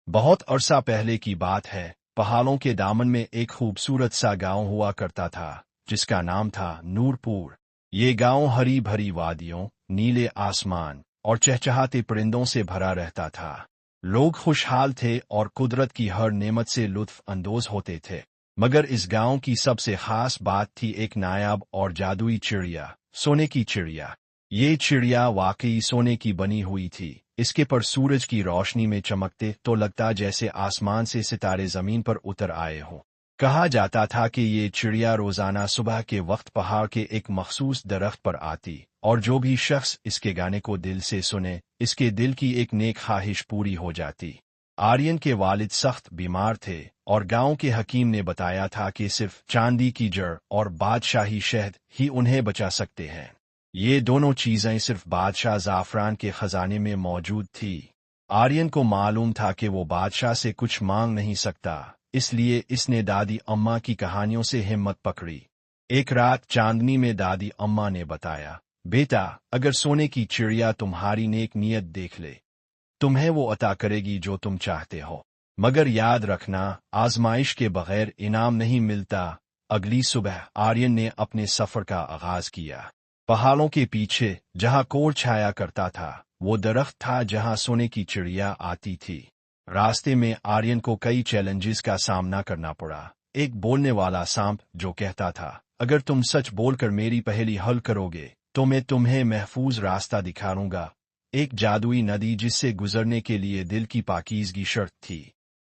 بہت عرصہ پہلے کی بات ہے، پہاڑوں کے دامن میں ایک خوبصورت سا گاؤں ہوا کرتا تھا جس کا نام تھا نور پور۔ یہ گاؤں ہری بھری وادیوں، نیلے آسمان اور چہچہاتے پرندوں سے بھرا رہتا تھا۔ لوگ خوشحال تھے اور قدرت کی ہر نعمت سے لطف اندوز ہوتے تھے، مگر اس گاؤں کی سب سے خاص بات تھی ایک نایاب اور جادوئی چڑیا، سونے کی چڑیا۔ یہ چڑیا واقعی سونے کی بنی ہوئی تھی۔ اس کے پر سورج کی روشنی میں چمکتے تو لگتا جیسے آسمان سے ستارے زمین پر اتر آئے ہوں۔ کہا جاتا تھا کہ یہ چڑیا روزانہ صبح کے وقت پہاڑ کے ایک مخصوص درخت پر آتی، اور جو بھی شخص اس کے گانے کو دل سے سنے، اس کے دل کی ایک نیک خواہش پوری ہو جاتی۔ آرین کے والد سخت بیمار تھے، اور گاؤں کے حکیم نے بتایا تھا کہ صرف چاندی کی جڑ اور بادشاہی شہد ہی انہیں بچا سکتے ہیں۔ یہ دونوں چیزیں صرف بادشاہ زعفران کے خزانے میں موجود تھی۔ آرین کو معلوم تھا کہ وہ بادشاہ سے کچھ مانگ نہیں سکتا، اس لیے اس نے دادی اماں کی کہانیوں سے ہمت پکڑی۔ ایک رات چاندنی میں دادی اماں نے بتایا، بیٹا، اگر سونے کی چڑیا تمہاری نیک نیت دیکھ لے، تمہیں وہ عطا کرے گی جو تم چاہتے ہو، مگر یاد رکھنا، آزمائش کے بغیر انعام نہیں ملتا۔ اگلی صبح آرین نے اپنے سفر کا آغاز کیا۔ پہاڑوں کے پیچھے جہاں کور چھایا کرتا تھا، وہ درخت تھا جہاں سونے کی چڑیا آتی تھی۔ راستے میں آرین کو کئی چیلنجز کا سامنا کرنا پڑا۔ ایک بولنے والا سانپ جو کہتا تھا، اگر تم سچ بول کر میری پہیلی حل کرو گے تو میں تمہیں محفوظ راستہ دکھاؤں گا۔ ایک جادوئی ندی جس سے گزرنے کے لیے دل کی پاکیزگی شرط تھی۔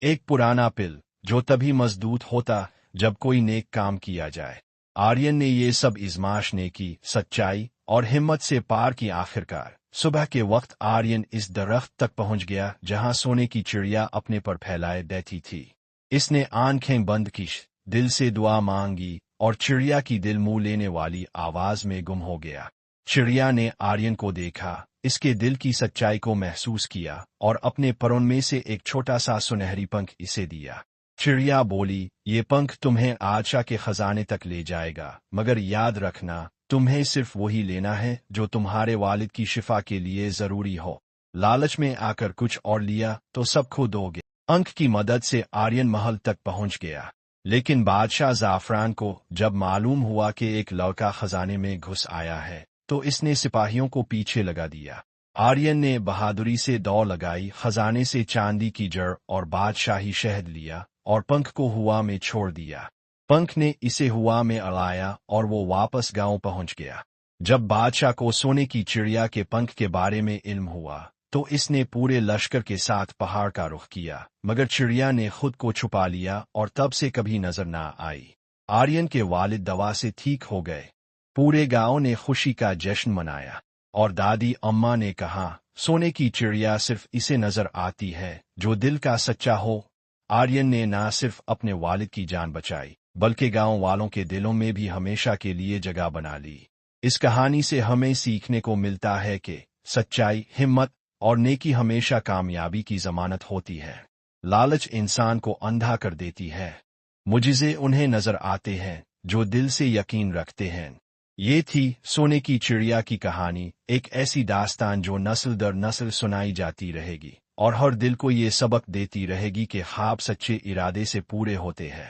ایک پرانا پل جو تبھی مضبوط ہوتا جب کوئی نیک کام کیا جائے۔ آرین نے یہ سب آزمائشیں کی، سچائی اور ہمت سے پار کی۔ آخرکار صبح کے وقت آرین اس درخت تک پہنچ گیا جہاں سونے کی چڑیا اپنے پر پھیلائے بیٹھی تھی۔ اس نے آنکھیں بند کی، دل سے دعا مانگی، اور چڑیا کی دل موہ لینے والی آواز میں گم ہو گیا۔ چڑیا نے آرین کو دیکھا، اس کے دل کی سچائی کو محسوس کیا، اور اپنے پروں میں سے ایک چھوٹا سا سنہری پنکھ اسے دیا۔ چڑیا بولی، یہ پنکھ تمہیں بادشاہ کے خزانے تک لے جائے گا، مگر یاد رکھنا، تمہیں صرف وہی لینا ہے جو تمہارے والد کی شفا کے لیے ضروری ہو۔ لالچ میں آ کر کچھ اور لیا تو سب کھو دو گے۔ پنکھ کی مدد سے آرین محل تک پہنچ گیا، لیکن بادشاہ زعفران کو جب معلوم ہوا کہ ایک لڑکا خزانے میں گھس آیا ہے تو اس نے سپاہیوں کو پیچھے لگا دیا۔ آرین نے بہادری سے دوڑ لگائی، خزانے سے چاندی کی جڑ اور بادشاہی شہد لیا، اور پنکھ کو ہوا میں چھوڑ دیا۔ پنکھ نے اسے ہوا میں اڑایا اور وہ واپس گاؤں پہنچ گیا۔ جب بادشاہ کو سونے کی چڑیا کے پنکھ کے بارے میں علم ہوا تو اس نے پورے لشکر کے ساتھ پہاڑ کا رخ کیا، مگر چڑیا نے خود کو چھپا لیا اور تب سے کبھی نظر نہ آئی۔ آرین کے والد دوا سے ٹھیک ہو گئے، پورے گاؤں نے خوشی کا جشن منایا، اور دادی اماں نے کہا، سونے کی چڑیا صرف اسے نظر آتی ہے جو دل کا سچا ہو۔ آرین نے نہ صرف اپنے والد کی جان بچائی بلکہ گاؤں والوں کے دلوں میں بھی ہمیشہ کے لیے جگہ بنا لی۔ اس کہانی سے ہمیں سیکھنے کو ملتا ہے کہ سچائی، ہمت اور نیکی ہمیشہ کامیابی کی ضمانت ہوتی ہے۔ لالچ انسان کو اندھا کر دیتی ہے، معجزے انہیں نظر آتے ہیں جو دل سے یقین رکھتے ہیں۔ یہ تھی سونے کی چڑیا کی کہانی، ایک ایسی داستان جو نسل در نسل سنائی جاتی رہے گی، اور ہر دل کو یہ سبق دیتی رہے گی کہ خواب سچے ارادے سے پورے ہوتے ہیں۔